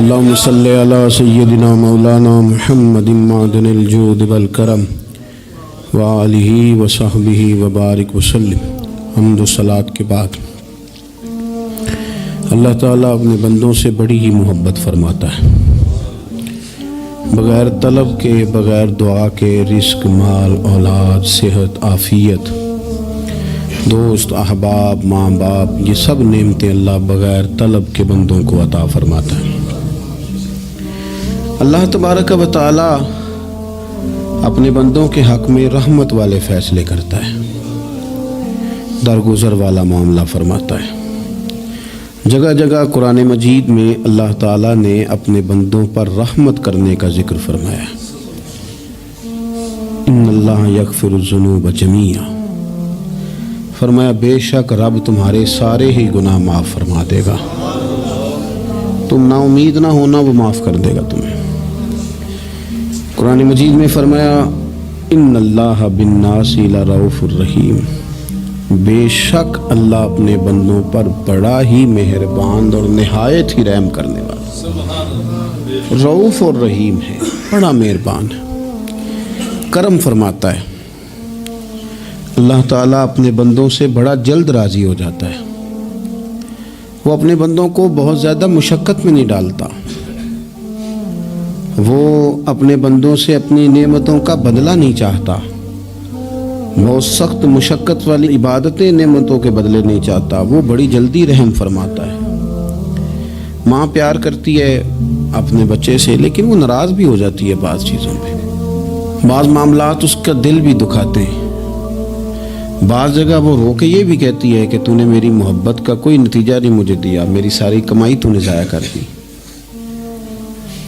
اللہم صلی علی سیدنا مولانا محمد معدن الجود والکرم وآلہ وصحبہ وبارک وسلم۔ حمد و صلاۃ کے بعد اللہ تعالیٰ اپنے بندوں سے بڑی ہی محبت فرماتا ہے۔ بغیر طلب کے، بغیر دعا کے رزق، مال، اولاد، صحت، عافیت، دوست، احباب، ماں باپ، یہ سب نعمتیں اللہ بغیر طلب کے بندوں کو عطا فرماتا ہے۔ اللہ تبارک و تعالی اپنے بندوں کے حق میں رحمت والے فیصلے کرتا ہے، درگزر والا معاملہ فرماتا ہے۔ جگہ جگہ قرآن مجید میں اللہ تعالیٰ نے اپنے بندوں پر رحمت کرنے کا ذکر فرمایا ہے۔ ان اللہ یغفر الذنوب جمیعا، فرمایا بے شک رب تمہارے سارے ہی گناہ معاف فرما دے گا، تم نا امید نہ ہونا، وہ معاف کر دے گا تمہیں۔ قرآن مجید میں فرمایا ان اللہ بالناس لرؤوف الرحیم، بے شک اللہ اپنے بندوں پر بڑا ہی مہربان اور نہایت ہی رحم کرنے والا، رؤوف اور رحیم ہے، بڑا مہربان ہے، کرم فرماتا ہے۔ اللہ تعالیٰ اپنے بندوں سے بڑا جلد راضی ہو جاتا ہے، وہ اپنے بندوں کو بہت زیادہ مشقت میں نہیں ڈالتا، وہ اپنے بندوں سے اپنی نعمتوں کا بدلہ نہیں چاہتا، بہت سخت مشقت والی عبادتیں نعمتوں کے بدلے نہیں چاہتا، وہ بڑی جلدی رحم فرماتا ہے۔ ماں پیار کرتی ہے اپنے بچے سے، لیکن وہ ناراض بھی ہو جاتی ہے بعض چیزوں پہ، بعض معاملات اس کا دل بھی دکھاتے ہیں، بعض جگہ وہ رو کے یہ بھی کہتی ہے کہ تو نے میری محبت کا کوئی نتیجہ نہیں مجھے دیا، میری ساری کمائی تو نے ضائع کر دی۔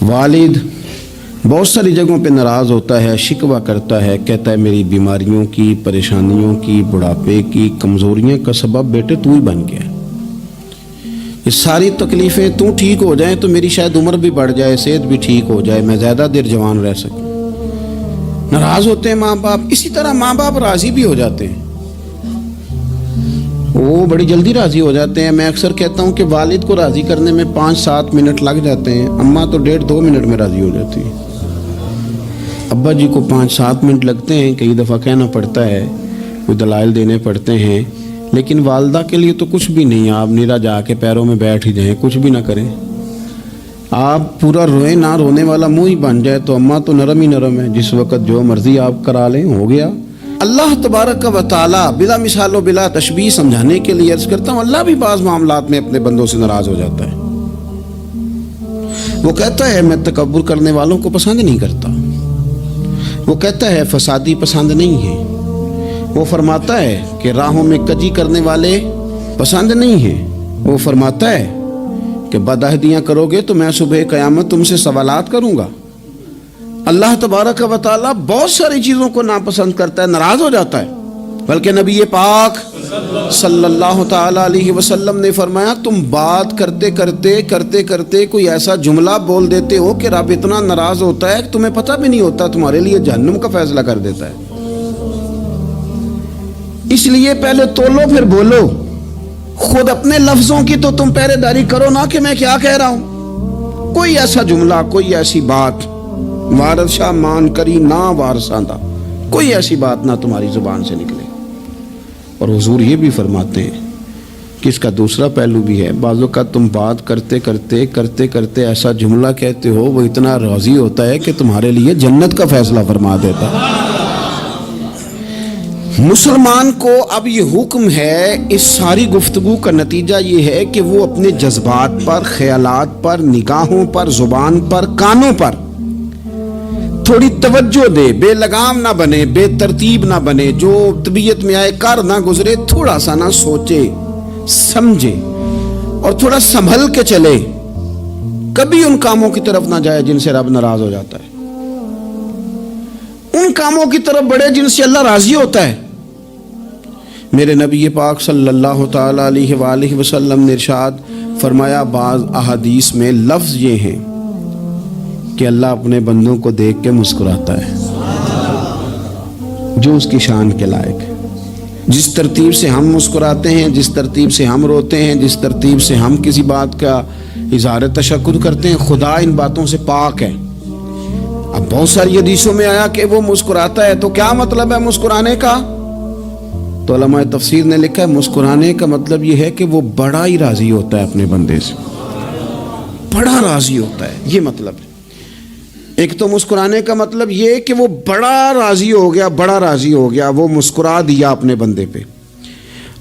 والد بہت ساری جگہوں پہ ناراض ہوتا ہے، شکوہ کرتا ہے، کہتا ہے میری بیماریوں کی، پریشانیوں کی، بڑھاپے کی، کمزوریاں کا سبب بیٹے تو ہی بن گیا، یہ ساری تکلیفیں تو ٹھیک ہو جائیں تو میری شاید عمر بھی بڑھ جائے، صحت بھی ٹھیک ہو جائے، میں زیادہ دیر جوان رہ سکوں۔ ناراض ہوتے ہیں ماں باپ، اسی طرح ماں باپ راضی بھی ہو جاتے ہیں، وہ بڑی جلدی راضی ہو جاتے ہیں۔ میں اکثر کہتا ہوں کہ والد کو راضی کرنے میں 5-7 منٹ لگ جاتے ہیں، اماں تو 1.5-2 منٹ میں راضی ہو جاتی ہے، ابا جی کو 5-7 منٹ لگتے ہیں، کئی دفعہ کہنا پڑتا ہے، کوئی دلائل دینے پڑتے ہیں، لیکن والدہ کے لیے تو کچھ بھی نہیں، آپ نیرا جا کے پیروں میں بیٹھ ہی جائیں، کچھ بھی نہ کریں، آپ پورا روئیں نہ، رونے والا منہ ہی بن جائے تو اماں تو نرم ہی نرم ہے، جس وقت جو مرضی آپ کرا لیں ہو گیا۔ اللہ تبارک و تعالی بلا مثال و بلا تشبیہ سمجھانے کے لیے عرض کرتا ہوں، اللہ بھی بعض معاملات میں اپنے بندوں سے ناراض ہو جاتا ہے، وہ کہتا ہے میں تکبر کرنے والوں کو پسند نہیں کرتا، وہ کہتا ہے فسادی پسند نہیں ہے، وہ فرماتا ہے کہ راہوں میں کجی کرنے والے پسند نہیں ہیں، وہ فرماتا ہے کہ بدعہدیاں کرو گے تو میں صبح قیامت تم سے سوالات کروں گا۔ اللہ تبارک و تعالیٰ بہت ساری چیزوں کو ناپسند کرتا ہے، ناراض ہو جاتا ہے، بلکہ نبی پاک صلی اللہ تعالیٰ علیہ وسلم نے فرمایا تم بات کرتے کرتے کوئی ایسا جملہ بول دیتے ہو کہ رب اتنا ناراض ہوتا ہے کہ تمہیں پتہ بھی نہیں ہوتا، تمہارے لیے جہنم کا فیصلہ کر دیتا ہے۔ اس لیے پہلے تولو پھر بولو، خود اپنے لفظوں کی تو تم پہرے داری کرو نا کہ میں کیا کہہ رہا ہوں، کوئی ایسا جملہ، کوئی ایسی بات وارث شاہ مان کری نہ وارثاں دا، کوئی ایسی بات نہ تمہاری زبان سے نکلے۔ اور حضور یہ بھی فرماتے ہیں کہ اس کا دوسرا پہلو بھی ہے، بعض اوقات تم بات کرتے ایسا جملہ کہتے ہو وہ اتنا راضی ہوتا ہے کہ تمہارے لیے جنت کا فیصلہ فرما دیتا ہے۔ مسلمان کو اب یہ حکم ہے، اس ساری گفتگو کا نتیجہ یہ ہے کہ وہ اپنے جذبات پر، خیالات پر، نگاہوں پر، زبان پر، کانوں پر تھوڑی توجہ دے، بے لگام نہ بنے، بے ترتیب نہ بنے، جو طبیعت میں آئے کر نہ گزرے، تھوڑا سا نہ سوچے سمجھے اور تھوڑا سنبھل کے چلے، کبھی ان کاموں کی طرف نہ جائے جن سے رب ناراض ہو جاتا ہے، ان کاموں کی طرف بڑھے جن سے اللہ راضی ہوتا ہے۔ میرے نبی پاک صلی اللہ تعالی علیہ وآلہ وسلم نے ارشاد فرمایا، بعض احادیث میں لفظ یہ ہیں کہ اللہ اپنے بندوں کو دیکھ کے مسکراتا ہے جو اس کی شان کے لائق ہے۔ جس ترتیب سے ہم مسکراتے ہیں، جس ترتیب سے ہم روتے ہیں، جس ترتیب سے ہم کسی بات کا اظہار تشکر کرتے ہیں، خدا ان باتوں سے پاک ہے۔ اب بہت ساری حدیثوں میں آیا کہ وہ مسکراتا ہے، تو کیا مطلب ہے مسکرانے کا؟ تو علماء تفسیر نے لکھا ہے مسکرانے کا مطلب یہ ہے کہ وہ بڑا ہی راضی ہوتا ہے اپنے بندے سے، بڑا راضی ہوتا ہے، یہ مطلب ہے۔ ایک تو مسکرانے کا مطلب یہ کہ وہ بڑا راضی ہو گیا، بڑا راضی ہو گیا، وہ مسکرا دیا اپنے بندے پہ۔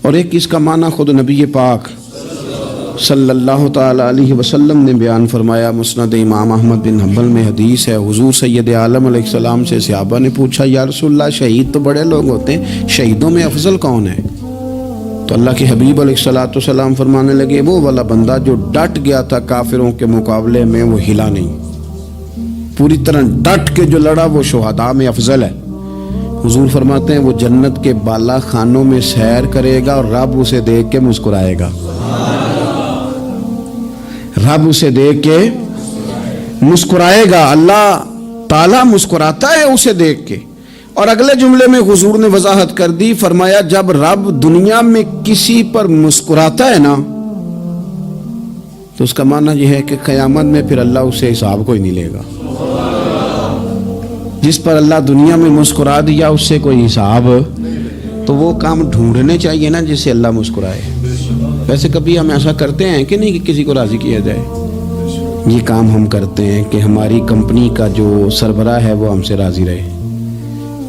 اور ایک اس کا معنی خود نبی پاک صلی اللہ تعالی علیہ وسلم نے بیان فرمایا۔ مسند امام احمد بن حنبل میں حدیث ہے، حضور سید عالم علیہ السلام سے صحابہ نے پوچھا یا رسول اللہ شہید تو بڑے لوگ ہوتے ہیں، شہیدوں میں افضل کون ہے؟ تو اللہ کے حبیب علیہ الصلوۃ والسلام فرمانے لگے وہ والا بندہ جو ڈٹ گیا تھا کافروں کے مقابلے میں، وہ ہلا نہیں، پوری طرح ڈٹ کے جو لڑا وہ شہداء میں افضل ہے۔ حضور فرماتے ہیں وہ جنت کے بالا خانوں میں سیر کرے گا اور رب اسے دیکھ کے مسکرائے گا، رب اسے دیکھ کے مسکرائے گا، اللہ تعالیٰ مسکراتا ہے اسے دیکھ کے۔ اور اگلے جملے میں حضور نے وضاحت کر دی، فرمایا جب رب دنیا میں کسی پر مسکراتا ہے نا تو اس کا معنی یہ ہے کہ قیامت میں پھر اللہ اسے حساب کوئی نہیں لے گا۔ جس پر اللہ دنیا میں مسکرا دیا اس سے کوئی حساب، تو وہ کام ڈھونڈنے چاہیے نا جس سے اللہ مسکرائے۔ ویسے کبھی ہم ایسا کرتے ہیں کہ نہیں کہ کسی کو راضی کیا جائے؟ یہ کام ہم کرتے ہیں کہ ہماری کمپنی کا جو سربراہ ہے وہ ہم سے راضی رہے،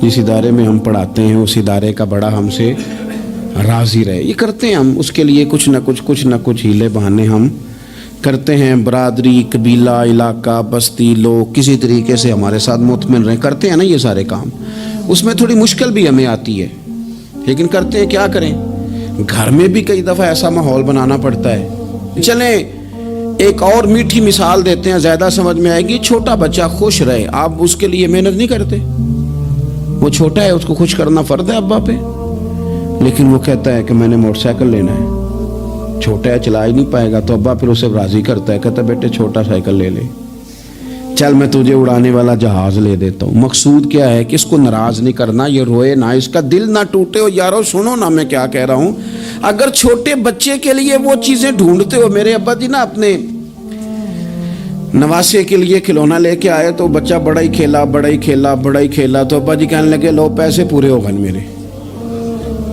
جس ادارے میں ہم پڑھاتے ہیں اس ادارے کا بڑا ہم سے راضی رہے۔ یہ کرتے ہیں ہم، اس کے لیے کچھ نہ کچھ ہیلے بہانے ہم کرتے ہیں۔ برادری، قبیلہ، علاقہ، بستی، لوگ کسی طریقے سے ہمارے ساتھ مطمئن رہیں، کرتے ہیں نا یہ سارے کام۔ اس میں تھوڑی مشکل بھی ہمیں آتی ہے لیکن کرتے ہیں، کیا کریں۔ گھر میں بھی کئی دفعہ ایسا ماحول بنانا پڑتا ہے۔ چلیں ایک اور میٹھی مثال دیتے ہیں، زیادہ سمجھ میں آئے گی۔ چھوٹا بچہ خوش رہے، آپ اس کے لیے محنت نہیں کرتے، وہ چھوٹا ہے، اس کو خوش کرنا فرض ہے ابا پہ، لیکن وہ کہتا ہے کہ میں نے موٹر سائیکل لینا ہے، چھوٹا ہے چلا ہی نہیں پائے گا، تو ابا پھر اسے راضی کرتا ہے، کہتا ہے بیٹے چھوٹا سائیکل لے لے، چل میں تجھے اڑانے والا جہاز لے دیتا ہوں۔ مقصود کیا ہے کہ اس کو ناراض نہیں کرنا، یہ روئے نہ، اس کا دل نہ ٹوٹے۔ ہو یارو سنو نا میں کیا کہہ رہا ہوں، اگر چھوٹے بچے کے لیے وہ چیزیں ڈھونڈتے ہو، میرے ابا جی نا اپنے نواسے کے لیے کھلونا لے کے آئے تو بچہ بڑا ہی کھیلا، تو ابا جی کہنے لگے لو پیسے پورے ہو گئے میرے،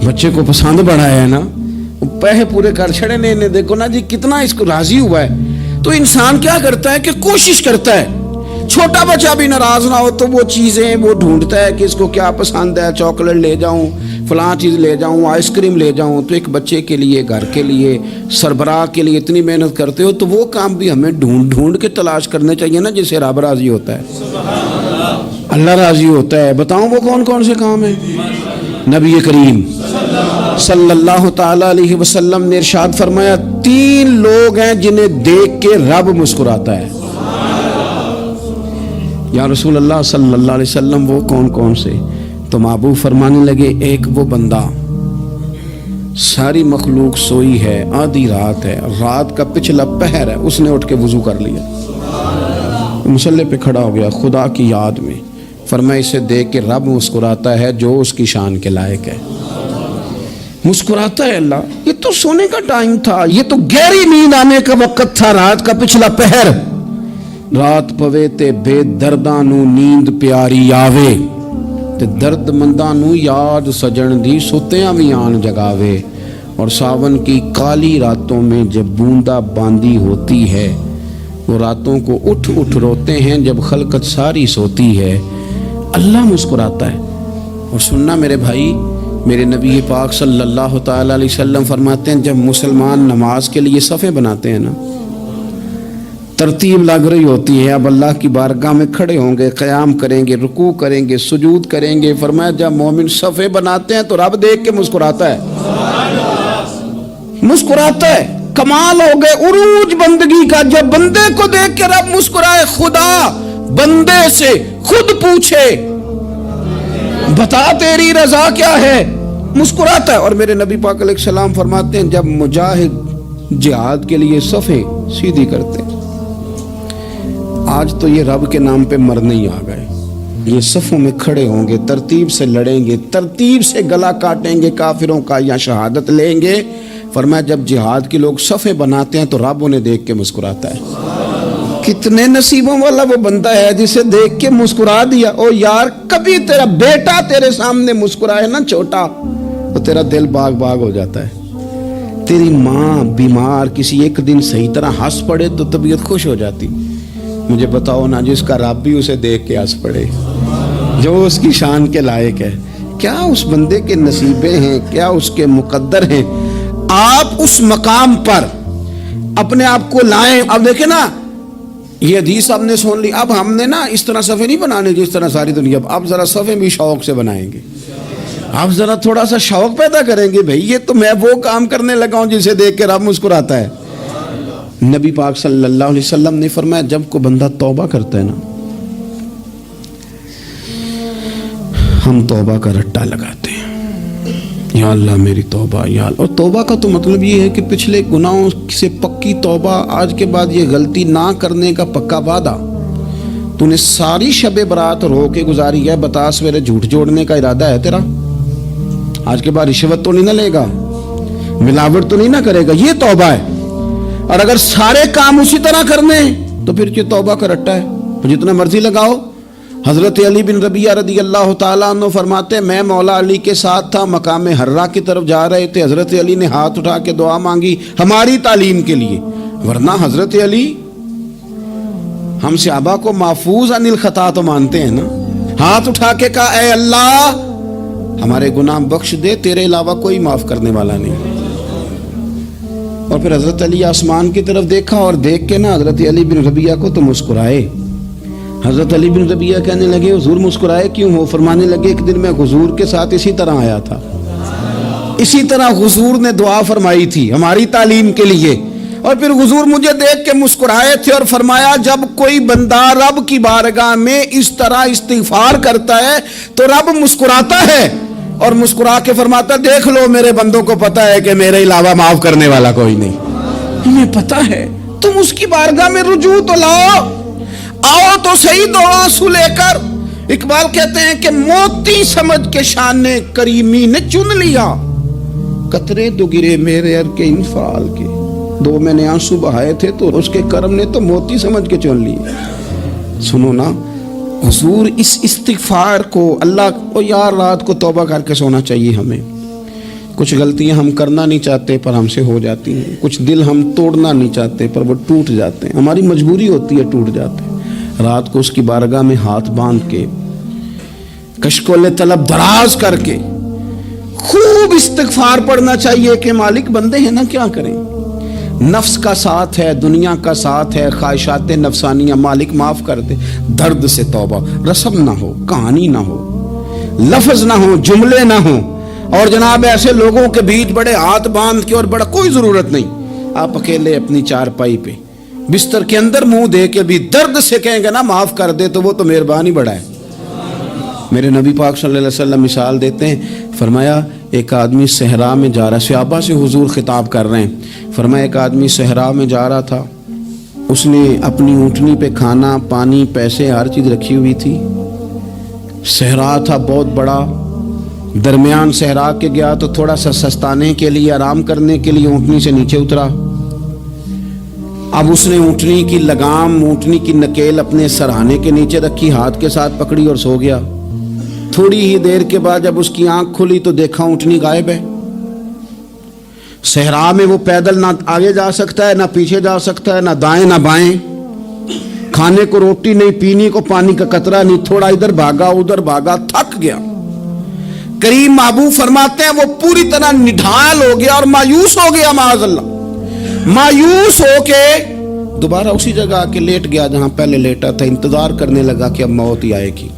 بچے کو پسند بڑا ہے نا، پیسے پورے کر چھڑے نے، دیکھو نا جی کتنا اس کو راضی ہوا ہے۔ تو انسان کیا کرتا ہے کہ کوشش کرتا ہے چھوٹا بچہ بھی ناراض نہ ہو، تو وہ چیزیں وہ ڈھونڈتا ہے کہ اس کو کیا پسند ہے، چاکلیٹ لے جاؤں، فلاں چیز لے جاؤں، آئس کریم لے جاؤں۔ تو ایک بچے کے لیے، گھر کے لیے، سربراہ کے لیے اتنی محنت کرتے ہو، تو وہ کام بھی ہمیں ڈھونڈ کے تلاش کرنے چاہیے نا جس سے رب راضی ہوتا ہے، اللہ راضی ہوتا ہے۔ بتاؤں وہ کون کون سے کام ہیں؟ نبی کریم صلی اللہ تعالی علیہ وسلم نے ارشاد فرمایا 3 لوگ ہیں جنہیں دیکھ کے رب مسکراتا ہے۔ یا رسول اللہ صلی اللہ علیہ وسلم وہ کون کون سے؟ تو محبوب فرمانے لگے ایک وہ بندہ ساری مخلوق سوئی ہے، آدھی رات ہے، رات کا پچھلا پہر ہے، اس نے اٹھ کے وضو کر لیا، مصلی پہ کھڑا ہو گیا خدا کی یاد میں، فرمایا اسے دیکھ کے رب مسکراتا ہے جو اس کی شان کے لائق ہے، مسکراتا ہے اللہ۔ یہ تو سونے کا ٹائم تھا، یہ تو گہری نیند آنے کا وقت تھا، رات کا پچھلا پہر، رات پوے تے بے درداں نو نیند پیاری آوے، تے درد منداں نو یاد سجن دی ستیاں وی آن جگاوے، اور ساون کی کالی راتوں میں جب بوندا باندی ہوتی ہے، وہ راتوں کو اٹھ اٹھ روتے ہیں جب خلقت ساری سوتی ہے، اللہ مسکراتا ہے۔ اور سننا میرے بھائی، میرے نبی پاک صلی اللہ تعالی علیہ وسلم فرماتے ہیں جب مسلمان نماز کے لیے صفیں بناتے ہیں نا، ترتیب لگ رہی ہوتی ہے، اب اللہ کی بارگاہ میں کھڑے ہوں گے، قیام کریں گے، رکوع کریں گے، سجود کریں گے، فرمایا جب مومن صفیں بناتے ہیں تو رب دیکھ کے مسکراتا ہے، مسکراتا ہے۔ کمال ہو گئے عروج بندگی کا، جب بندے کو دیکھ کے رب مسکرائے، خدا بندے سے خود پوچھے بتا تیری رضا کیا ہے، مسکراتا ہے۔ اور میرے نبی پاک علیہ السلام فرماتے ہیں جب مجاہد جہاد کے لیے صفیں سیدھی کرتے ہیں، آج تو یہ رب کے نام پہ مرنے ہی آ گئے، یہ صفوں میں کھڑے ہوں گے، ترتیب سے لڑیں گے، ترتیب سے گلا کاٹیں گے کافروں کا یا شہادت لیں گے، فرمایا جب جہاد کے لوگ صفیں بناتے ہیں تو رب انہیں دیکھ کے مسکراتا ہے. کتنے نصیبوں والا وہ بندہ ہے جسے دیکھ کے مسکرا دیا. او یار کبھی تیرا بیٹا تیرے سامنے مسکرائے نا چھوٹا تو تیرا دل باغ باغ ہو جاتا ہے. تیری ماں بیمار کسی ایک دن صحیح طرح ہنس پڑے تو طبیعت خوش ہو جاتی. مجھے بتاؤ نا جس کا رب بھی اسے دیکھ کے ہنس پڑے جو اس کی شان کے لائق ہے, کیا اس بندے کے نصیبے ہیں, کیا اس کے مقدر ہیں. آپ اس مقام پر اپنے آپ کو لائیں. اب دیکھیں نا یہ حدیث آپ نے سن لی, اب ہم نے نا اس طرح صفحے نہیں بنانے جس طرح ساری دنیا, اب ذرا صفحے بھی شوق سے بنائیں گے. آپ ذرا تھوڑا سا شوق پیدا کریں گے, بھئی یہ تو میں وہ کام کرنے لگا ہوں جسے دیکھ کے رب مسکراتا ہے. نبی پاک صلی اللہ علیہ وسلم نے فرمایا جب کوئی بندہ توبہ کرتا ہے نا, ہم توبہ کا رٹا لگاتے ہیں, یا اللہ میری توبہ یا اللہ. اور توبہ کا تو مطلب یہ ہے کہ پچھلے گناہوں سے پکی توبہ, آج کے بعد یہ غلطی نہ کرنے کا پکا وعدہ. تو نے ساری شب برات رو کے گزاری ہے, بتا سویرے جھوٹ جوڑنے کا ارادہ ہے تیرا, آج کے بعد رشوت تو نہیں نہ لے گا, ملاوٹ تو نہیں نہ کرے گا, یہ توبہ ہے. اور اگر سارے کام اسی طرح کرنے تو پھر یہ توبہ کا رٹا ہے, جتنا مرضی لگاؤ. حضرت علی بن ربیعہ رضی اللہ تعالیٰ عنہ فرماتے میں مولا علی کے ساتھ تھا, مقام حرہ کی طرف جا رہے تھے. حضرت علی نے ہاتھ اٹھا کے دعا مانگی ہماری تعلیم کے لیے, ورنہ حضرت علی ہم صحابہ کو محفوظ عن الخطا تو مانتے ہیں نا. ہاتھ اٹھا کے کہا اے اللہ ہمارے گناہ بخش دے, تیرے علاوہ کوئی معاف کرنے والا نہیں. اور پھر حضرت علی آسمان کی طرف دیکھا اور دیکھ کے نا حضرت علی بن ربیعہ کو تو مسکرائے. حضرت علی بن ربیعہ کہنے لگے حضور مسکرائے کیوں ہو؟ فرمانے لگے ایک دن میں حضور کے ساتھ اسی طرح آیا تھا, اسی طرح حضور نے دعا فرمائی تھی ہماری تعلیم کے لیے, اور پھر حضور مجھے دیکھ کے مسکرائے تھے اور فرمایا جب کوئی بندہ رب کی بارگاہ میں اس طرح استغفار کرتا ہے تو رب مسکراتا ہے, اور مسکرا کے فرماتا دیکھ لو میرے بندوں کو پتا ہے کہ میرے علاوہ معاف کرنے والا کوئی نہیں. تمہیں پتا ہے تم اس کی بارگاہ میں رجوع تو لاؤ, آؤ تو صحیح دو آنسو لے کر. اقبال کہتے ہیں کہ موتی سمجھ کے شان کریمی نے چن لیا, قطرے دو گرے میرے ار کے انفعال کے. دو میں نے آنسو بہائے تھے تو اس کے کرم نے تو موتی سمجھ کے چن لیے. سنو نا حضور اس استغفار کو اللہ کو یار رات کو توبہ کر کے سونا چاہیے. ہمیں کچھ غلطیاں ہم کرنا نہیں چاہتے پر ہم سے ہو جاتی ہیں, کچھ دل ہم توڑنا نہیں چاہتے پر وہ ٹوٹ جاتے ہیں, ہماری مجبوری ہوتی ہے ٹوٹ جاتے ہیں. رات کو اس کی بارگاہ میں ہاتھ باندھ کے کشکول طلب دراز کر کے خوب استغفار پڑھنا چاہیے کہ مالک بندے ہیں نا کیا کریں, نفس کا ساتھ ہے, دنیا کا ساتھ ہے, خواہشات نفسانیہ, مالک معاف کر دے. درد سے توبہ, رسم نہ ہو, کہانی نہ ہو, لفظ نہ ہو, جملے نہ ہو, اور جناب ایسے لوگوں کے بیچ بڑے ہاتھ باندھ کے اور بڑا کوئی ضرورت نہیں. آپ اکیلے اپنی چارپائی پہ بستر کے اندر منہ دے کے بھی درد سے کہیں گے نا معاف کر دے تو وہ تو مہربانی بڑا ہے. میرے نبی پاک صلی اللہ علیہ وسلم مثال دیتے ہیں, فرمایا ایک آدمی صحرا میں جا رہا, صحابہ سے حضور خطاب کر رہے ہیں, فرمایا ایک آدمی صحرا میں جا رہا تھا, اس نے اپنی اونٹنی پہ کھانا پانی پیسے ہر چیز رکھی ہوئی تھی. صحرا تھا بہت بڑا, درمیان صحرا کے گیا تو تھوڑا سا سستانے کے لیے آرام کرنے کے لیے اونٹنی سے نیچے اترا. اب اس نے اونٹنی کی لگام اونٹنی کی نکیل اپنے سرہانے کے نیچے رکھی, ہاتھ کے ساتھ پکڑی اور سو گیا. تھوڑی ہی دیر کے بعد جب اس کی آنکھ کھلی تو دیکھا اونٹنی غائب ہے. صحرا میں وہ پیدل نہ آگے جا سکتا ہے نہ پیچھے جا سکتا ہے, نہ دائیں نہ بائیں, کھانے کو روٹی نہیں, پینے کو پانی کا قطرہ نہیں, تھوڑا ادھر بھاگا ادھر بھاگا, تھک گیا. کریم محبوب فرماتے ہیں وہ پوری طرح نڈھال ہو گیا اور مایوس ہو گیا, معاذ اللہ. مایوس ہو کے دوبارہ اسی جگہ آ کے لیٹ گیا جہاں پہلے لیٹا تھا, انتظار کرنے لگا کہ اب موت ہی آئے گی,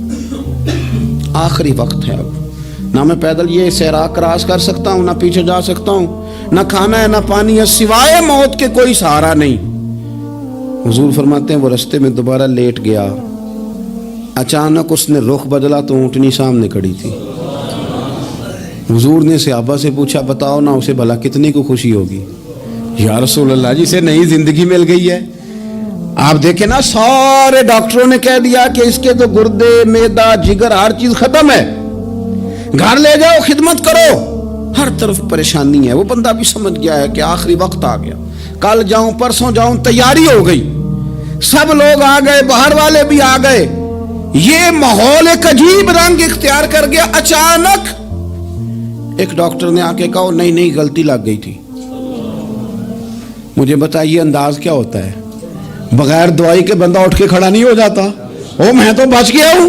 آخری وقت ہے, اب نہ میں پیدل یہ صحرا کراس کر سکتا ہوں, نہ پیچھے جا سکتا ہوں, نہ کھانا ہے نہ پانی ہے, سوائے موت کے کوئی سہارا نہیں. حضور فرماتے ہیں وہ رستے میں دوبارہ لیٹ گیا, اچانک اس نے رخ بدلا تو اونٹنی سامنے کھڑی تھی. حضور نے صحابہ سے پوچھا بتاؤ نا اسے بھلا کتنی کو خوشی ہوگی؟ یا رسول اللہ جسے نئی زندگی مل گئی ہے. آپ دیکھیں نا سارے ڈاکٹروں نے کہہ دیا کہ اس کے تو گردے معدہ جگر ہر چیز ختم ہے, گھر لے جاؤ خدمت کرو, ہر طرف پریشانی ہے. وہ بندہ بھی سمجھ گیا ہے کہ آخری وقت آ گیا, کل جاؤں پرسوں جاؤں, تیاری ہو گئی, سب لوگ آ گئے, باہر والے بھی آ گئے, یہ ماحول ایک عجیب رنگ اختیار کر گیا. اچانک ایک ڈاکٹر نے آ کے کہا نہیں غلطی لگ گئی تھی. مجھے بتائیے انداز کیا ہوتا ہے؟ بغیر دوائی کے بندہ اٹھ کے کھڑا نہیں ہو جاتا. او میں تو بچ گیا ہوں.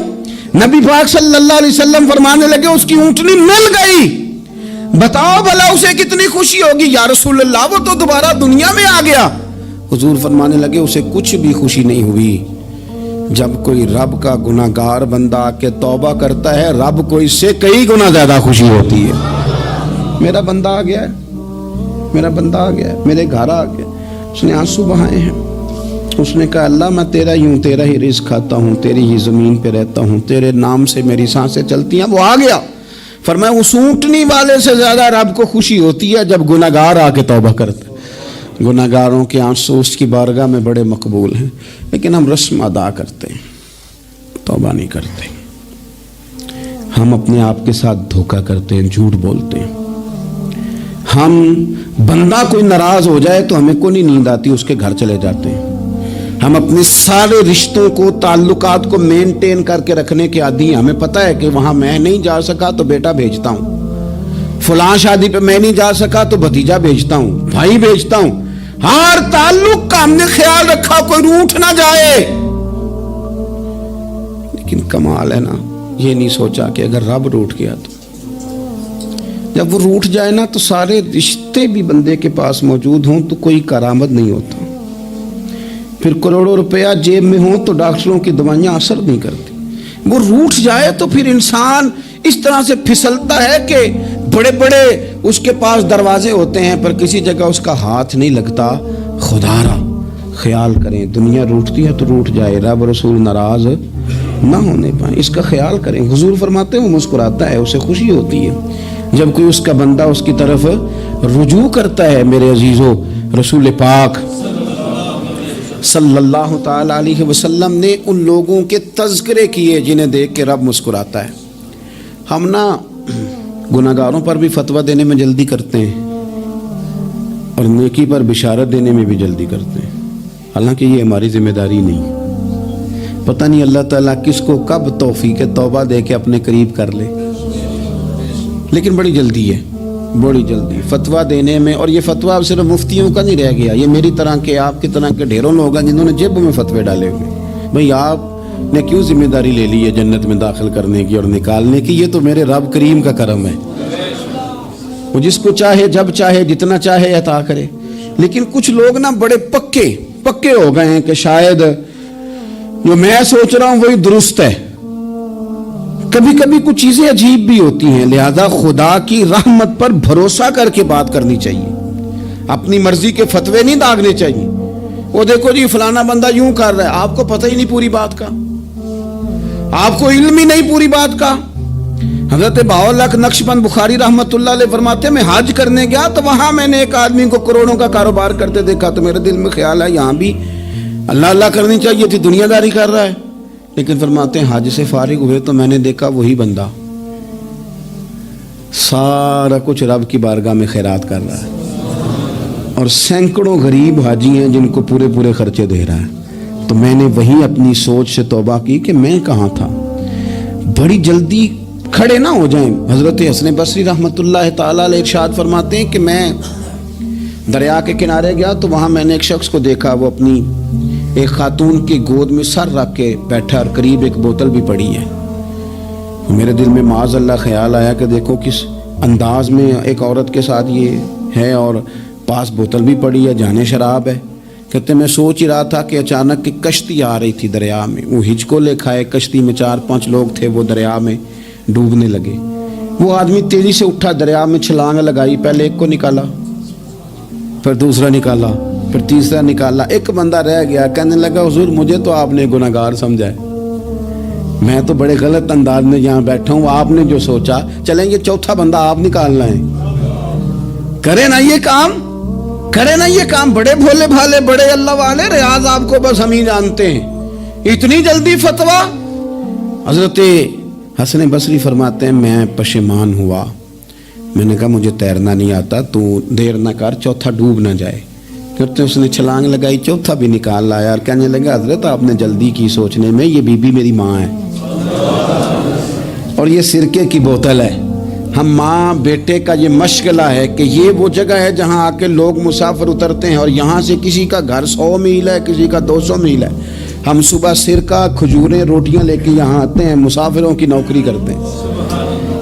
نبی پاک صلی اللہ علیہ وسلم فرمانے لگے اس کی اونٹنی مل گئی. بتاؤ بھلا اسے کتنی خوشی ہوگی. یا رسول اللہ وہ تو دوبارہ دنیا میں آ گیا. حضور فرمانے لگے اسے کچھ بھی خوشی نہیں ہوئی. جب کوئی رب کا گناہگار بندہ آ کے توبہ کرتا ہے, رب کو اس سے کئی گنا زیادہ خوشی ہوتی ہے. میرا بندہ آ گیا ہے, میرا بندہ آ گیا ہے, میرے گھر آ گیا. اس نے آنسو بہائے ہیں. اس نے کہا اللہ میں تیرا ہی ہوں, تیرا ہی رزق کھاتا ہوں, تیری ہی زمین پہ رہتا ہوں, تیرے نام سے میری سانسیں چلتی ہیں. وہ آ گیا. فرمایا اس اونٹنی والے سے زیادہ رب کو خوشی ہوتی ہے جب گناہگار آ کے توبہ کرتا ہے. گناہگاروں کے آنسو اس کی بارگاہ میں بڑے مقبول ہیں, لیکن ہم رسم ادا کرتے ہیں, توبہ نہیں کرتے. ہم اپنے آپ کے ساتھ دھوکہ کرتے ہیں, جھوٹ بولتے ہیں. ہم بندہ کوئی ناراض ہو جائے تو ہمیں کو نہیں نیند آتی, اس کے گھر چلے جاتے ہیں. ہم اپنے سارے رشتوں کو, تعلقات کو مینٹین کر کے رکھنے کے عادی ہیں. ہمیں پتہ ہے کہ وہاں میں نہیں جا سکا تو بیٹا بھیجتا ہوں, فلاں شادی پہ میں نہیں جا سکا تو بھتیجا بھیجتا ہوں, بھائی بھیجتا ہوں. ہر تعلق کا ہم نے خیال رکھا کوئی روٹھ نہ جائے. لیکن کمال ہے نا, یہ نہیں سوچا کہ اگر رب روٹھ گیا تو, جب وہ روٹھ جائے نا تو سارے رشتے بھی بندے کے پاس موجود ہوں تو کوئی کارآمد نہیں ہوتا. پھر کروڑوں روپیہ جیب میں ہوں تو ڈاکٹروں کی دوائیاں اثر نہیں کرتی. وہ روٹھ جائے تو پھر انسان اس طرح سے پھسلتا ہے کہ بڑے بڑے اس کے پاس دروازے ہوتے ہیں پر کسی جگہ اس کا ہاتھ نہیں لگتا. خدا را خیال کریں, دنیا روٹتی ہے تو روٹھ جائے, رب رسول ناراض نہ ہونے پائیں, اس کا خیال کریں. حضور فرماتے ہیں وہ مسکراتا ہے, اسے خوشی ہوتی ہے جب کوئی اس کا بندہ اس کی طرف رجوع کرتا ہے. میرے عزیزو, رسول پاک صلی اللہ تعالی علیہ وسلم نے ان لوگوں کے تذکرے کیے جنہیں دیکھ کے رب مسکراتا ہے. ہم نا گناہگاروں پر بھی فتویٰ دینے میں جلدی کرتے ہیں اور نیکی پر بشارت دینے میں بھی جلدی کرتے ہیں, حالانکہ یہ ہماری ذمہ داری نہیں. پتہ نہیں اللہ تعالیٰ کس کو کب توفیق توبہ دے کے اپنے قریب کر لے, لیکن بڑی جلدی ہے, بڑی جلدی فتویٰ دینے میں. اور یہ فتویٰ صرف مفتیوں کا نہیں رہ گیا, یہ میری طرح کے, آپ کی طرح کے ڈھیروں لوگ ہیں جنہوں نے جیبوں میں فتوے ڈالے ہوئے. بھئی آپ نے کیوں ذمہ داری لے لی ہے جنت میں داخل کرنے کی اور نکالنے کی؟ یہ تو میرے رب کریم کا کرم ہے, وہ جس کو چاہے جب چاہے جتنا چاہے عطا کرے. لیکن کچھ لوگ نا بڑے پکے ہو گئے ہیں کہ شاید جو میں سوچ رہا ہوں وہی درست ہے. کبھی کبھی کچھ چیزیں عجیب بھی ہوتی ہیں, لہذا خدا کی رحمت پر بھروسہ کر کے بات کرنی چاہیے, اپنی مرضی کے فتوے نہیں داغنے چاہیے. وہ دیکھو جی فلانا بندہ یوں کر رہا ہے, آپ کو پتہ ہی نہیں پوری بات کا, آپ کو علم ہی نہیں پوری بات کا. حضرت بہاءاللہ نقشبند بخاری رحمت اللہ علیہ فرماتے ہیں میں حج کرنے گیا تو وہاں میں نے ایک آدمی کو کروڑوں کا کاروبار کرتے دیکھا تو میرے دل میں خیال ہے یہاں بھی اللہ اللہ کرنی چاہیے تھی, دنیا داری کر رہا ہے. لیکن فرماتے ہیں حج سے فارغ ہوئے تو میں نے دیکھا وہی بندہ سارا کچھ رب کی بارگاہ میں خیرات کر رہا ہے, اور سینکڑوں غریب حاجی ہیں جن کو پورے خرچے دے رہا ہے. تو میں نے وہیں اپنی سوچ سے توبہ کی کہ میں کہاں تھا. بڑی جلدی کھڑے نہ ہو جائیں. حضرت حسن بصری رحمت اللہ تعالیٰ علیہ ارشاد فرماتے ہیں کہ میں دریا کے کنارے گیا تو وہاں میں نے ایک شخص کو دیکھا, وہ اپنی ایک خاتون کی گود میں سر رکھ کے بیٹھا اور قریب ایک بوتل بھی پڑی ہے. میرے دل میں معاذ اللہ خیال آیا کہ دیکھو کس انداز میں ایک عورت کے ساتھ یہ ہے اور پاس بوتل بھی پڑی ہے, جانے شراب ہے. کہتے میں سوچ ہی رہا تھا کہ اچانک کی کشتی آ رہی تھی دریا میں, وہ ہچکو لے کھائے, کشتی میں 4-5 لوگ تھے, وہ دریا میں ڈوبنے لگے. وہ آدمی تیزی سے اٹھا, دریا میں چھلانگ لگائی, پہلے ایک کو نکالا, پھر دوسرا نکالا, پھر تیسرا نکالا. ایک بندہ رہ گیا, کہنے لگا حضور مجھے تو آپ نے گناہگار سمجھا ہے, میں تو بڑے غلط انداز میں یہاں بیٹھا ہوں, آپ نے جو سوچا. چلیں یہ چوتھا بندہ آپ نکالنا ہے, کرے نا یہ کام, کرے نا یہ کام. بڑے بھولے بھالے بڑے اللہ والے, ریاض آپ کو بس ہم ہی جانتے ہیں, اتنی جلدی فتویٰ. حضرت حسن بصری فرماتے ہیں میں پشیمان ہوا, میں نے کہا مجھے تیرنا نہیں آتا, تو دیر نہ کر, چوتھا ڈوب نہ جائے. کرتے اس نے چھلانگ لگائی, چوتھا بھی نکال لایا اور کہنے لگا حضرت آپ نے جلدی کی سوچنے میں, یہ بی بی میری ماں ہے اور یہ سرکے کی بوتل ہے. ہم ماں بیٹے کا یہ مشغلہ ہے کہ یہ وہ جگہ ہے جہاں آ کے لوگ مسافر اترتے ہیں, اور یہاں سے کسی کا گھر 100 میل ہے, کسی کا 200 میل ہے. ہم صبح سرکہ کھجوریں روٹیاں لے کے یہاں آتے ہیں, مسافروں کی نوکری کرتے ہیں.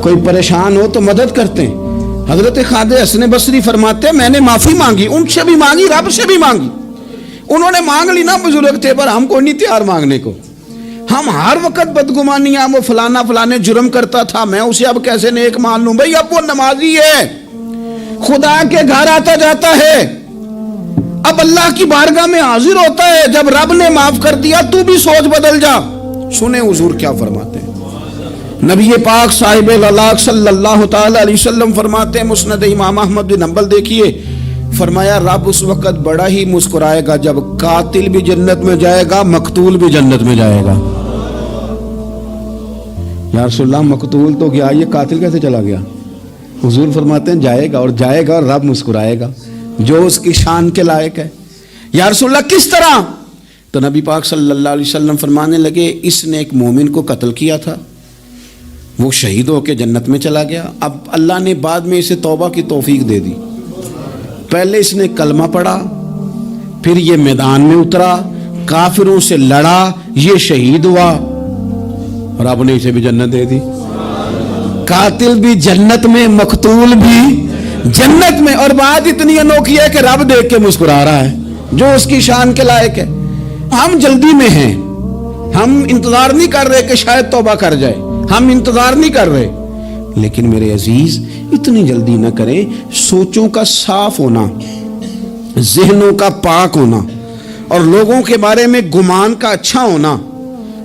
کوئی پریشان ہو تو مدد کرتے ہیں. حضرت خواجہ حسن بصری فرماتے ہیں میں نے معافی مانگی, ان سے بھی مانگی, رب سے بھی مانگی. انہوں نے مانگ لی نا, بزرگ تھے, پر ہم کو نہیں تیار مانگنے کو. ہم ہر وقت بدگمانیاں, وہ فلانا فلانے جرم کرتا تھا, میں اسے اب کیسے نیک مان لوں. بھائی اب وہ نمازی ہے, خدا کے گھر آتا جاتا ہے, اب اللہ کی بارگاہ میں حاضر ہوتا ہے. جب رب نے معاف کر دیا تو بھی سوچ بدل جا. سنیں حضور کیا فرماتے ہیں. نبی پاک صاحب الاخلاق صلی اللہ تعالی علیہ وسلم فرماتے ہیں, مسند امام احمد بن حنبل دیکھیے, فرمایا رب اس وقت بڑا ہی مسکرائے گا جب قاتل بھی جنت میں جائے گا, مقتول بھی جنت میں جائے گا. یا رسول اللہ مقتول تو گیا, یہ قاتل کیسے چلا گیا؟ حضور فرماتے ہیں جائے گا, اور جائے گا اور رب مسکرائے گا جو اس کی شان کے لائق ہے. یا رسول اللہ کس طرح؟ تو نبی پاک صلی اللہ علیہ وسلم فرمانے لگے اس نے ایک مومن کو قتل کیا تھا, وہ شہید ہو کے جنت میں چلا گیا. اب اللہ نے بعد میں اسے توبہ کی توفیق دے دی. پہلے اس نے کلمہ پڑھا, پھر یہ میدان میں اترا, کافروں سے لڑا, یہ شہید ہوا, اور آپ نے اسے بھی جنت دے دی. قاتل بھی جنت میں, مقتول بھی جنت میں. اور بات اتنی انوکھی ہے کہ رب دیکھ کے مسکرا رہا ہے جو اس کی شان کے لائق ہے. ہم جلدی میں ہیں, ہم انتظار نہیں کر رہے کہ شاید توبہ کر جائے, ہم انتظار نہیں کر رہے. لیکن میرے عزیز اتنی جلدی نہ کریں. سوچوں کا صاف ہونا, ذہنوں کا پاک ہونا, اور لوگوں کے بارے میں گمان کا اچھا ہونا.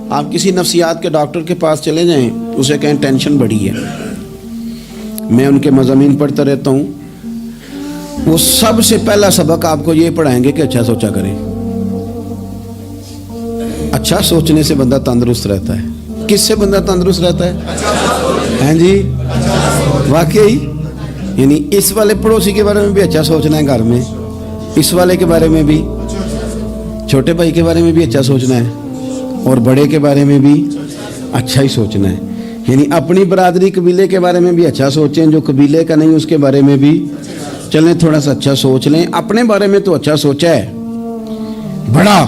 آپ کسی نفسیات کے ڈاکٹر کے پاس چلے جائیں, اسے کہیں ٹینشن بڑی ہے, میں ان کے مضامین پڑھتا رہتا ہوں, وہ سب سے پہلا سبق آپ کو یہ پڑھائیں گے کہ اچھا سوچا کریں. اچھا سوچنے سے بندہ تندرست رہتا ہے. کس سے بندہ تندرست رہتا ہے؟ ہیں جی واقعی. یعنی اس والے پڑوسی کے بارے میں بھی اچھا سوچنا ہے گھر میں, اس والے کے بارے میں بھی, چھوٹے بھائی کے بارے میں بھی اچھا سوچنا ہے, اور بڑے کے بارے میں بھی اچھا ہی سوچنا ہے. یعنی اپنی برادری قبیلے کے بارے میں بھی اچھا سوچیں, جو قبیلے کا نہیں اس کے بارے میں بھی چلیں تھوڑا سا اچھا سوچ لیں. اپنے بارے میں تو اچھا سوچا ہے بڑا.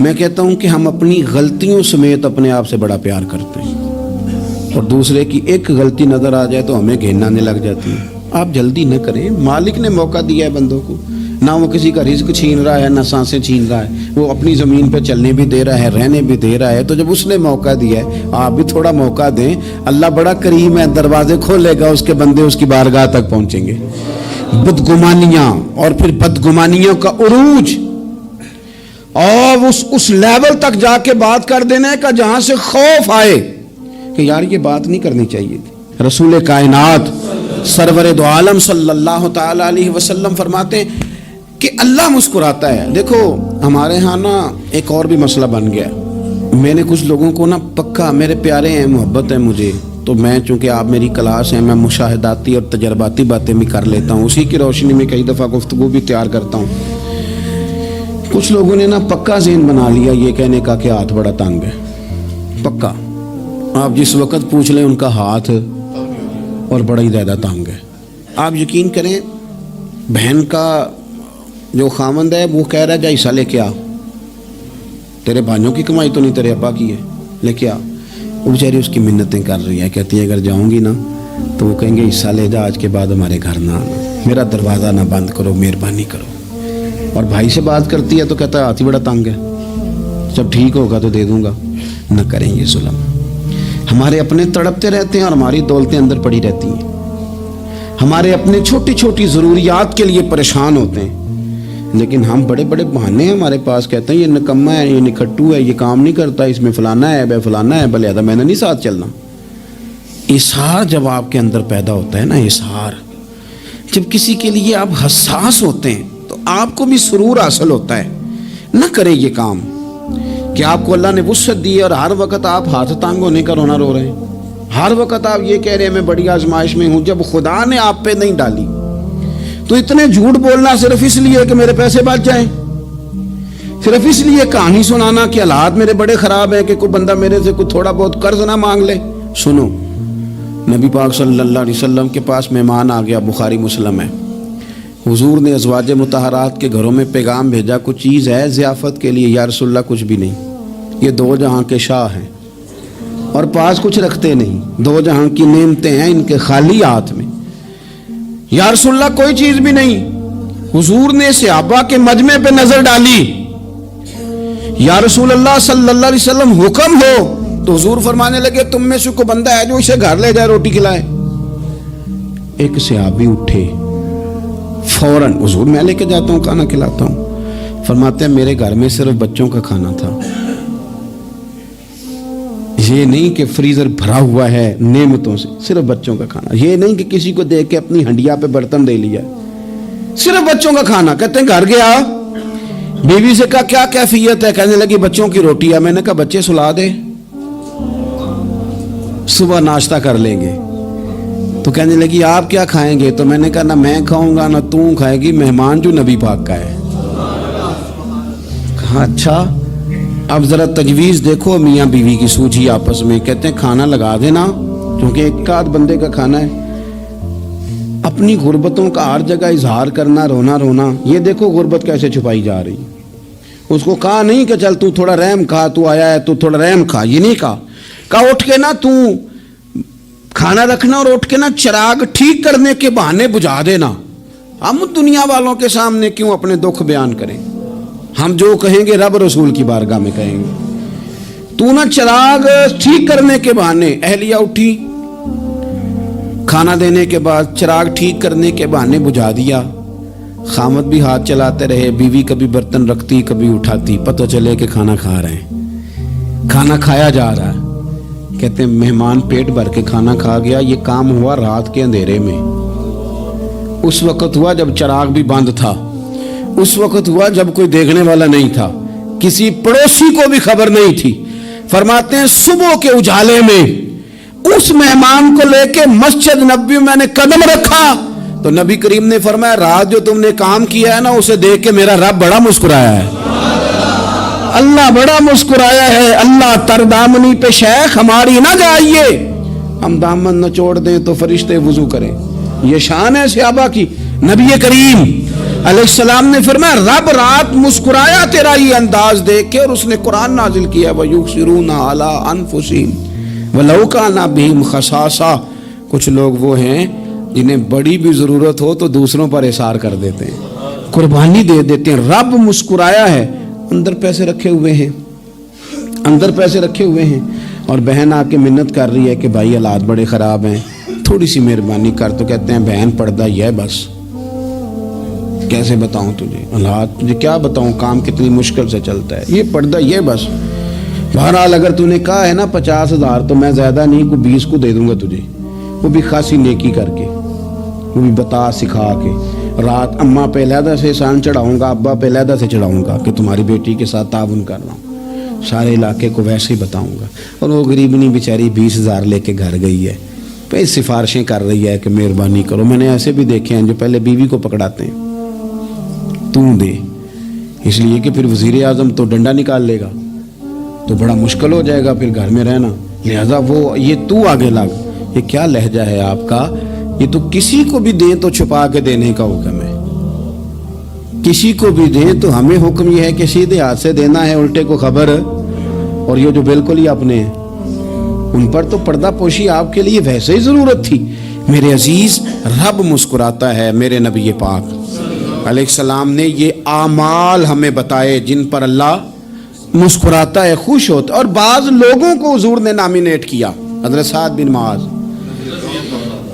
میں کہتا ہوں کہ ہم اپنی غلطیوں سمیت اپنے آپ سے بڑا پیار کرتے ہیں, اور دوسرے کی ایک غلطی نظر آ جائے تو ہمیں گھن آنے لگ جاتی ہے. آپ جلدی نہ کریں, مالک نے موقع دیا ہے بندوں کو, نہ وہ کسی کا رزق چھین رہا ہے, نہ سانسیں چھین رہا ہے, وہ اپنی زمین پہ چلنے بھی دے رہا ہے, رہنے بھی دے رہا ہے. تو جب اس نے موقع دیا ہے آپ بھی تھوڑا موقع دیں. اللہ بڑا کریم ہے, دروازے کھولے گا, اس کے بندے اس کی بارگاہ تک پہنچیں گے. بدگمانیاں, اور پھر بدگمانیوں کا عروج, اور اس لیول تک جا کے بات کر دینے کا جہاں سے خوف آئے کہ یار یہ بات نہیں کرنی چاہیے تھی. رسول کائنات سرور دو عالم صلی اللہ تعالی علیہ وسلم فرماتے ہیں کہ اللہ مسکراتا ہے. دیکھو ہمارے ہاں نا ایک اور بھی مسئلہ بن گیا. میں نے کچھ لوگوں کو نا پکا, میرے پیارے ہیں, محبت ہے مجھے, تو میں چونکہ آپ میری کلاس ہیں, میں مشاہداتی اور تجرباتی باتیں بھی کر لیتا ہوں, اسی کی روشنی میں کئی دفعہ گفتگو بھی تیار کرتا ہوں. کچھ لوگوں نے نا پکا ذہن بنا لیا یہ کہنے کا کہ ہاتھ بڑا تنگ ہے. پکا آپ جس وقت پوچھ لیں ان کا ہاتھ اور بڑا ہی زیادہ تنگ ہے. آپ یقین کریں, بہن کا جو خامند ہے وہ کہہ رہا ہے جا حصہ لے کے آ, تیرے بھائیوں کی کمائی تو نہیں, تیرے ابا کی ہے, لے کے آ. وہ بیچاری اس کی منتیں کر رہی ہے, کہتی ہے اگر جاؤں گی نا تو وہ کہیں گے حصہ لے جا, آج کے بعد ہمارے گھر نہ آنا, میرا دروازہ نہ بند کرو, مہربانی کرو. اور بھائی سے بات کرتی ہے تو کہتا ہے ہاتھ ہی بڑا تنگ ہے, جب ٹھیک ہوگا تو دے دوں گا. نہ کریں یہ ظلم. ہمارے اپنے تڑپتے رہتے ہیں اور ہماری دولتیں اندر پڑی رہتی ہیں. ہمارے اپنے چھوٹی چھوٹی ضروریات کے لیے پریشان ہوتے ہیں, لیکن ہم بڑے بڑے بہانے ہیں ہمارے پاس, کہتے ہیں یہ نکما ہے, یہ نکھٹو ہے, یہ کام نہیں کرتا, اس میں فلانا ہے, بے فلانا ہے, بلہذا میں نے نہیں ساتھ چلنا. اظہار جب آپ کے اندر پیدا ہوتا ہے نا, اظہار جب کسی کے لیے آپ حساس ہوتے ہیں تو آپ کو بھی سرور حاصل ہوتا ہے. نہ کریں یہ کام کہ آپ کو اللہ نے وسعت دی اور ہر وقت آپ ہاتھ تانگ ہونے کا رونا رو رہے ہیں. ہر وقت آپ یہ کہہ رہے ہیں میں بڑی آزمائش میں ہوں، جب خدا نے آپ پہ نہیں ڈالی تو اتنے جھوٹ بولنا صرف اس لیے کہ میرے پیسے بچ جائیں، صرف اس لیے کہانی سنانا کہ حالات میرے بڑے خراب ہیں کہ کوئی بندہ میرے سے کوئی تھوڑا بہت قرض نہ مانگ لے۔ سنو، نبی پاک صلی اللہ علیہ وسلم کے پاس مہمان آ گیا، بخاری مسلم ہے، حضور نے ازواج مطہرات کے گھروں میں پیغام بھیجا، کچھ چیز ہے ضیافت کے لیے؟ یا رسول اللہ کچھ بھی نہیں، یہ دو جہاں کے شاہ ہیں اور پاس کچھ رکھتے نہیں، دو جہاں کی نعمتیں ہیں ان کے خالی ہاتھ میں۔ یا رسول اللہ کوئی چیز بھی نہیں۔ حضور نے صحابہ کے مجمع پہ نظر ڈالی، یا رسول اللہ صلی اللہ علیہ وسلم حکم ہو، تو حضور فرمانے لگے تم میں سے کوئی بندہ ہے جو اسے گھر لے جائے روٹی کھلائے؟ ایک صحابی اٹھے فوراً، حضور میں لے کے جاتا ہوں کھانا کھلاتا ہوں۔ فرماتے ہیں میرے گھر میں صرف بچوں کا کھانا تھا، یہ نہیں کہ فریزر بھرا ہوا ہے نعمتوں سے، صرف بچوں کا کھانا، یہ نہیں کہ کسی کو دیکھ کے اپنی ہنڈیا پہ برتن دے لیا، صرف بچوں کا کھانا۔ کہتے ہیں گھر گیا، بیوی سے کہا کیا کیفیت ہے؟ کہنے لگی بچوں کی روٹی ہے۔ میں نے کہا بچے سلا دے، صبح ناشتہ کر لیں گے۔ تو کہنے لگی آپ کیا کھائیں گے؟ تو میں نے کہا نہ میں کھاؤں گا نہ تم کھائے گی، مہمان جو نبی پاک کا ہے۔ کہا اچھا، اب ذرا تجویز دیکھو میاں بیوی کی سوجھی آپس میں۔ کہتے ہیں کھانا لگا دینا، کیونکہ ایک آدھ بندے کا کھانا ہے۔ اپنی غربتوں کا ہر جگہ اظہار کرنا، رونا رونا، یہ دیکھو غربت کیسے چھپائی جا رہی۔ اس کو کہا نہیں کہ چل تو تھوڑا رحم کھا، تو آیا ہے تو تھوڑا رحم کھا، یہ نہیں کہا۔ کہا اٹھ کے نا تو کھانا رکھنا اور اٹھ کے نا چراغ ٹھیک کرنے کے بہانے بجھا دینا۔ ہم دنیا والوں کے سامنے کیوں اپنے دکھ بیان کریں؟ ہم جو کہیں گے رب رسول کی بارگاہ میں کہیں گے۔ تو نا چراغ ٹھیک کرنے کے بہانے، اہلیہ اٹھی، کھانا دینے کے بعد چراغ ٹھیک کرنے کے بہانے بجھا دیا۔ خامد بھی ہاتھ چلاتے رہے، بیوی کبھی برتن رکھتی کبھی اٹھاتی، پتہ چلے کہ کھانا کھا رہے ہیں، کھانا کھایا جا رہا ہے۔ کہتے ہیں مہمان پیٹ بھر کے کھانا کھا گیا۔ یہ کام ہوا رات کے اندھیرے میں، اس وقت ہوا جب چراغ بھی بند تھا، اس وقت ہوا جب کوئی دیکھنے والا نہیں تھا، کسی پڑوسی کو بھی خبر نہیں تھی۔ فرماتے ہیں صبح کے اجالے میں اس مہمان کو لے کے مسجد نبوی میں نے قدم رکھا تو نبی کریم نے فرمایا رات جو تم نے کام کیا ہے نا، اسے دیکھ کے میرا رب بڑا مسکرایا ہے، اللہ بڑا مسکرایا ہے۔ اللہ تر دامنی پہ شیخ ہماری نہ جائیے، ہم دامن نہ چھوڑ دیں تو فرشتے وضو کریں۔ یہ شان ہے صحابہ کی۔ نبی کریم علیہ السلام نے فرمایا رب رات مسکرایا تیرا یہ انداز دیکھ کے، اور اس نے قرآن نازل کیا وَيُؤْثِرُونَ عَلَىٰ أَنفُسِهِمْ وَلَوْ كَانَ بِهِمْ خَصَاصَةٌ۔ کچھ لوگ وہ ہیں جنہیں بڑی بھی ضرورت ہو تو دوسروں پر اثار کر دیتے ہیں، قربانی دے دیتے ہیں۔ رب مسکرایا ہے، اندر پیسے رکھے ہوئے ہیں، اندر پیسے رکھے ہوئے ہیں، اور بہن آ کے منت کر رہی ہے کہ بھائی حالات بڑے خراب ہیں، تھوڑی سی مہربانی کر۔ تو کہتے ہیں بہن پردہ یہ ہے بس، کیسے بتاؤں تجھے حالات، تجھے کیا بتاؤں کام کتنی مشکل سے چلتا ہے، یہ پردہ یہ بس۔ بہرحال اگر تو نے کہا ہے نا 50,000 تو میں زیادہ نہیں کوئی 20 کو دے دوں گا تجھے، وہ بھی خاصی نیکی کر کے، وہ بھی بتا سکھا کے۔ رات اماں پہ علیحدہ سے احسان چڑھاؤں گا، ابا پہ علیحدہ سے چڑھاؤں گا کہ تمہاری بیٹی کے ساتھ تعاون کر رہا ہوں، سارے علاقے کو ویسے ہی بتاؤں گا۔ اور وہ غریبنی بیچاری 20,000 لے کے گھر گئی ہے، پہ سفارشیں کر رہی ہے کہ مہربانی کرو۔ میں نے ایسے بھی دیکھے ہیں جو پہلے بیوی کو پکڑاتے ہیں تو دے، اس لیے کہ پھر وزیر اعظم تو ڈنڈا نکال لے گا تو بڑا مشکل ہو جائے گا پھر گھر میں رہنا، لہذا وہ یہ تو آگے لگ۔ یہ کیا لہجہ ہے آپ کا؟ یہ تو کسی کو بھی دیں تو چھپا کے دینے کا حکم ہے، کسی کو بھی دیں تو ہمیں حکم یہ ہے کہ سیدھے ہاتھ سے دینا ہے، الٹے کو خبر۔ اور یہ جو بالکل ہی اپنے ہیں ان پر تو پردہ پوشی آپ کے لیے ویسے ہی ضرورت تھی۔ میرے عزیز رب مسکراتا ہے۔ میرے نبی پاک علیہ السلام نے یہ اعمال ہمیں بتائے جن پر اللہ مسکراتا ہے، خوش ہوتا ہے۔ اور بعض لوگوں کو حضور نے نامینیٹ کیا، حضرت سعد بن معاذ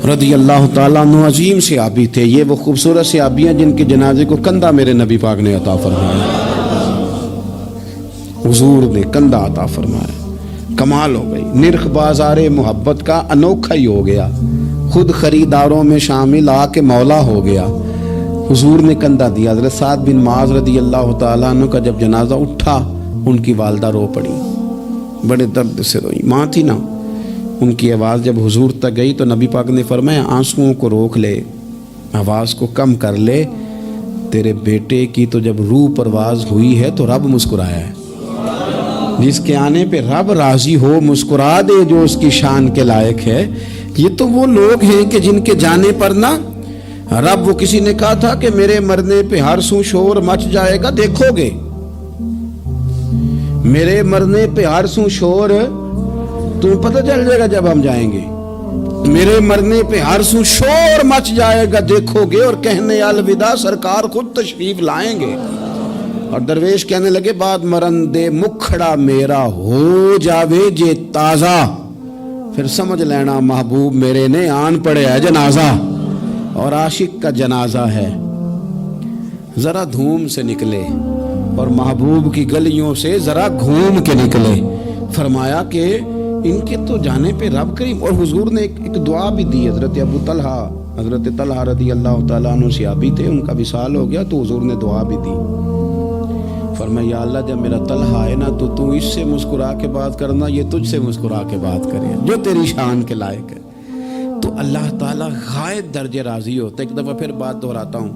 رضی اللہ تعالیٰ عنہ عظیم صحابی تھے۔ یہ وہ خوبصورت صحابی ہیں جن کے جنازے کو کندھا میرے نبی پاک نے عطا فرمایا، حضور نے کندھا عطا فرمایا۔ کمال ہو گئی، نرخ بازار محبت کا انوکھا ہی ہو گیا، خود خریداروں میں شامل آ کے مولا ہو گیا۔ حضور نے کندھا دیا۔ حضرت سعد بن معاذ رضی اللہ تعالیٰ عنہ کا جب جنازہ اٹھا، ان کی والدہ رو پڑی، بڑے درد سے روئی، ماں تھی نا، ان کی آواز جب حضور تک گئی تو نبی پاک نے فرمایا آنسوؤں کو روک لے، آواز کو کم کر لے، تیرے بیٹے کی تو جب روح پرواز ہوئی ہے تو رب مسکرایا ہے۔ جس کے آنے پہ رب راضی ہو مسکرا دے جو اس کی شان کے لائق ہے۔ یہ تو وہ لوگ ہیں کہ جن کے جانے پر نا رب، وہ کسی نے کہا تھا کہ میرے مرنے پہ ہر سو شور مچ جائے گا، دیکھو گے میرے مرنے پہ ہر سو شور تمہیں پتہ چل جائے گا جب ہم جائیں گے، میرے مرنے پہ ہر سو شور مچ جائے گا دیکھو گے، اور کہنے الوداع سرکار خود تشریف لائیں گے۔ اور درویش کہنے لگے بعد مرندے مکھڑا میرا ہو جاوے جے تازہ، پھر سمجھ لینا محبوب میرے نے آن پڑے ہے جنازہ، اور عاشق کا جنازہ ہے ذرا دھوم سے نکلے اور محبوب کی گلیوں سے ذرا گھوم کے نکلے۔ فرمایا کہ ان کے تو جانے پہ رب کریم، اور حضور نے ایک دعا بھی دی۔ حضرت ابو طلحہ، حضرت طلحہ رضی اللہ تعالیٰ عنہ صحابی تھے، ان کا وصال ہو گیا تو حضور نے دعا بھی دی۔ فرمایا یا اللہ جب میرا طلحہ ہے نا تو اس سے مسکرا کے بات کرنا، یہ تجھ سے مسکرا کے بات کرے جو تیری شان کے لائق ہے۔ تو اللہ تعالیٰ غائب درجے راضی ہوتا ہے۔ ایک دفعہ پھر بات دہراتا ہوں،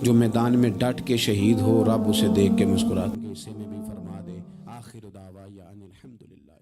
جو میدان میں ڈٹ کے شہید ہو رب اسے دیکھ کے مسکراتا ہے، اسے میں بھی فرما دے آخر دعوایا ان الحمدللہ۔